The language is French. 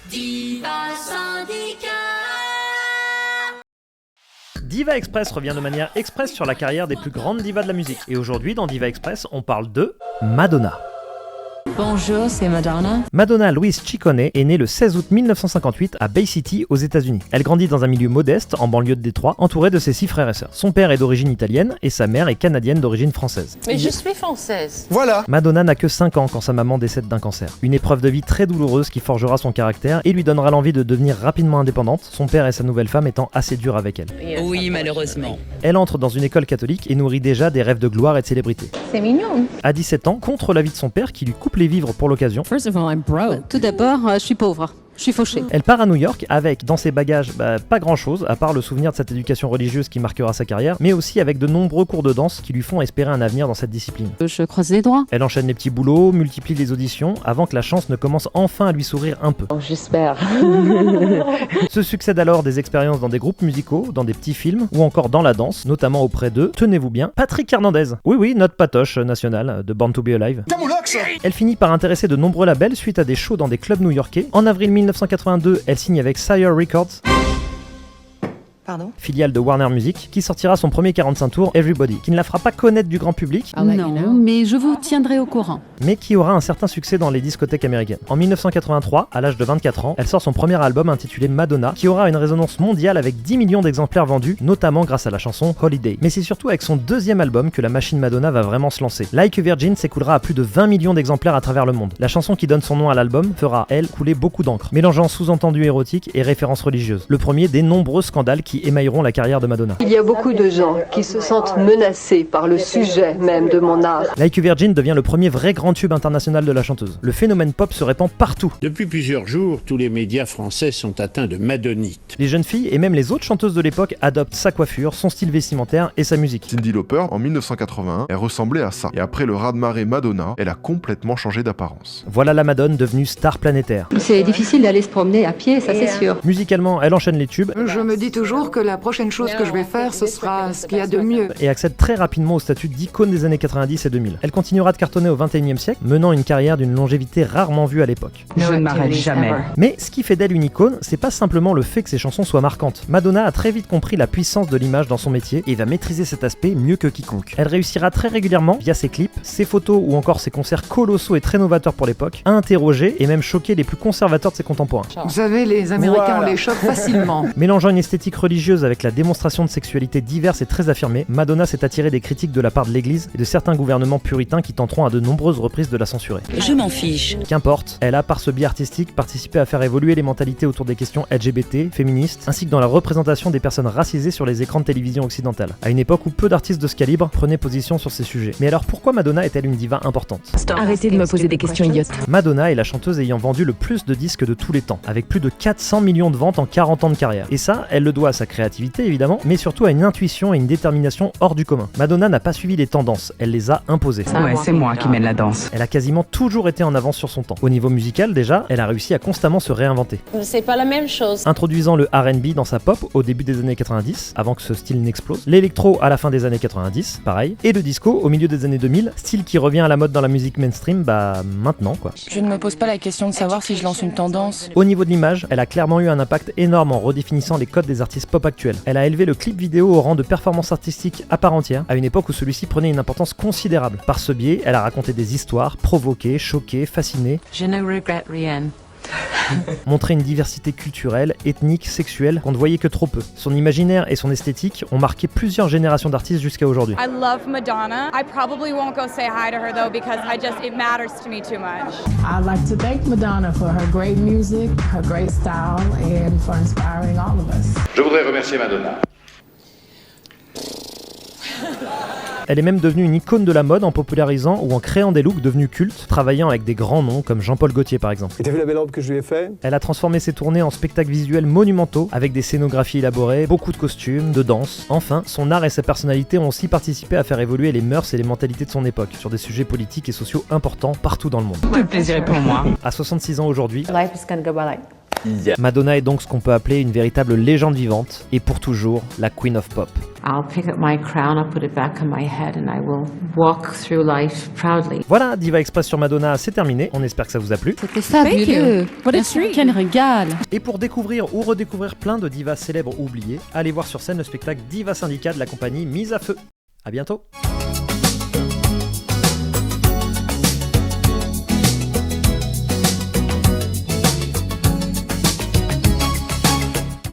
Diva Syndicat. Diva Express revient de manière express sur la carrière des plus grandes divas de la musique. Et aujourd'hui, dans Diva Express, on parle de Madonna. Bonjour, c'est Madonna. Madonna Louise Ciccone est née le 16 août 1958 à Bay City, aux États-Unis. Elle grandit dans un milieu modeste, en banlieue de Détroit, entourée de ses 6 frères et sœurs. Son père est d'origine italienne et sa mère est canadienne d'origine française. Mais je suis française. Voilà. Madonna n'a que 5 ans quand sa maman décède d'un cancer. Une épreuve de vie très douloureuse qui forgera son caractère et lui donnera l'envie de devenir rapidement indépendante, son père et sa nouvelle femme étant assez durs avec elle. Oui, malheureusement. Elle entre dans une école catholique et nourrit déjà des rêves de gloire et de célébrité. C'est mignon. À 17 ans, contre l'avis de son père qui lui coupe les vivres pour l'occasion, First of all, I'm broke. Tout d'abord, je suis pauvre. Je suis fauchée. elle part à New York avec, dans ses bagages, pas grand chose, à part le souvenir de cette éducation religieuse qui marquera sa carrière, mais aussi avec de nombreux cours de danse qui lui font espérer un avenir dans cette discipline. Je croise les doigts. Elle enchaîne les petits boulots, multiplie les auditions, avant que la chance ne commence enfin à lui sourire un peu. Oh, j'espère. Se succèdent alors des expériences dans des groupes musicaux, dans des petits films, ou encore dans la danse, notamment auprès de, tenez-vous bien, Patrick Hernandez. Oui, notre patoche nationale de Born to be Alive. Elle finit par intéresser de nombreux labels suite à des shows dans des clubs new-yorkais. En avril 1982, elle signe avec Sire Records, filiale de Warner Music, qui sortira son premier 45 tours, Everybody, qui ne la fera pas connaître du grand public, Non, mais je vous tiendrai au courant. mais qui aura un certain succès dans les discothèques américaines. En 1983, à l'âge de 24 ans, elle sort son premier album intitulé Madonna, qui aura une résonance mondiale avec 10 millions d'exemplaires vendus, notamment grâce à la chanson Holiday. Mais c'est surtout avec son deuxième album que la machine Madonna va vraiment se lancer. Like a Virgin s'écoulera à plus de 20 millions d'exemplaires à travers le monde. La chanson qui donne son nom à l'album fera, elle, couler beaucoup d'encre, mélangeant sous-entendus érotiques et références religieuses. Le premier des nombreux scandales qui émailleront la carrière de Madonna. Il y a beaucoup de gens qui se sentent menacés par le sujet même de mon art. Like a Virgin devient le premier vrai grand tube international de la chanteuse. Le phénomène pop se répand partout. Depuis plusieurs jours, tous les médias français sont atteints de madonnite. Les jeunes filles et même les autres chanteuses de l'époque adoptent sa coiffure, son style vestimentaire et sa musique. Cyndi Lauper, en 1981, elle ressemblait à ça. Et après le raz-de-marée Madonna, elle a complètement changé d'apparence. Voilà la Madone devenue star planétaire. C'est difficile d'aller se promener à pied, ça c'est sûr. Musicalement, elle enchaîne les tubes Je me dis toujours que la prochaine chose que je vais faire, ce sera ce qu'il y a de mieux. et accède très rapidement au statut d'icône des années 90 et 2000. Elle continuera de cartonner au XXIe siècle, menant une carrière d'une longévité rarement vue à l'époque. Je ne m'arrête jamais. Mais ce qui fait d'elle une icône, c'est pas simplement le fait que ses chansons soient marquantes. Madonna a très vite compris la puissance de l'image dans son métier et va maîtriser cet aspect mieux que quiconque. Elle réussira très régulièrement, via ses clips, ses photos ou encore ses concerts colossaux et très novateurs pour l'époque, à interroger et même choquer les plus conservateurs de ses contemporains. Vous savez, les Américains, on les choque facilement. Mélangeant une esthétique religieuse avec la démonstration de sexualité diverse et très affirmée, Madonna s'est attirée des critiques de la part de l'église et de certains gouvernements puritains qui tenteront à de nombreuses reprises de la censurer. Je m'en fiche. Qu'importe, elle a par ce biais artistique participé à faire évoluer les mentalités autour des questions LGBT, féministes, ainsi que dans la représentation des personnes racisées sur les écrans de télévision occidentale, à une époque où peu d'artistes de ce calibre prenaient position sur ces sujets. Mais alors pourquoi Madonna est-elle une diva importante ? Arrêtez de me poser des questions idiotes. Madonna est la chanteuse ayant vendu le plus de disques de tous les temps, avec plus de 400 millions de ventes en 40 ans de carrière. Et ça, elle le doit à sa créativité évidemment, mais surtout à une intuition et une détermination hors du commun. Madonna n'a pas suivi les tendances, elle les a imposées. Ouais, c'est moi qui mène la danse. Elle a quasiment toujours été en avance sur son temps. Au niveau musical déjà, elle a réussi à constamment se réinventer. C'est pas la même chose. Introduisant le R&B dans sa pop au début des années 90, avant que ce style n'explose, l'électro à la fin des années 90, pareil, et le disco au milieu des années 2000, style qui revient à la mode dans la musique mainstream, maintenant quoi. Je ne me pose pas la question de savoir si je lance une tendance. Au niveau de l'image, elle a clairement eu un impact énorme en redéfinissant les codes des artistes pop actuels. Elle a élevé le clip vidéo au rang de performance artistique à part entière, à une époque où celui-ci prenait une importance considérable. Par ce biais, elle a raconté des histoires, provoqué, choqué, fasciné, Je ne regrette rien. montré une diversité culturelle, ethnique, sexuelle qu'on ne voyait que trop peu. Son imaginaire et son esthétique ont marqué plusieurs générations d'artistes jusqu'à aujourd'hui. I love Madonna. I probably won't go say hi to her though because it matters to me too much. I'd like to thank Madonna for her great music, her great style, and for inspiring all of us. Je voudrais remercier Madonna. Elle est même devenue une icône de la mode en popularisant ou en créant des looks devenus cultes, travaillant avec des grands noms comme Jean-Paul Gaultier par exemple. Et t'as vu la belle robe que je lui ai fait ? Elle a transformé ses tournées en spectacles visuels monumentaux, avec des scénographies élaborées, beaucoup de costumes, de danse. Enfin, son art et sa personnalité ont aussi participé à faire évoluer les mœurs et les mentalités de son époque, sur des sujets politiques et sociaux importants partout dans le monde. Tout le plaisir est pour moi. À 66 ans aujourd'hui, Life is gonna go by like fille. Madonna est donc ce qu'on peut appeler une véritable légende vivante, et pour toujours, la Queen of Pop. I'll pick up my crown, I'll put it back on my head and I will walk through life proudly. Voilà, Diva Express sur Madonna, c'est terminé. On espère que ça vous a plu. C'était fabuleux. Quel régal. Et pour découvrir ou redécouvrir plein de divas célèbres oubliées, allez voir sur scène le spectacle Diva Syndicat de la compagnie Mise à Feu. À bientôt.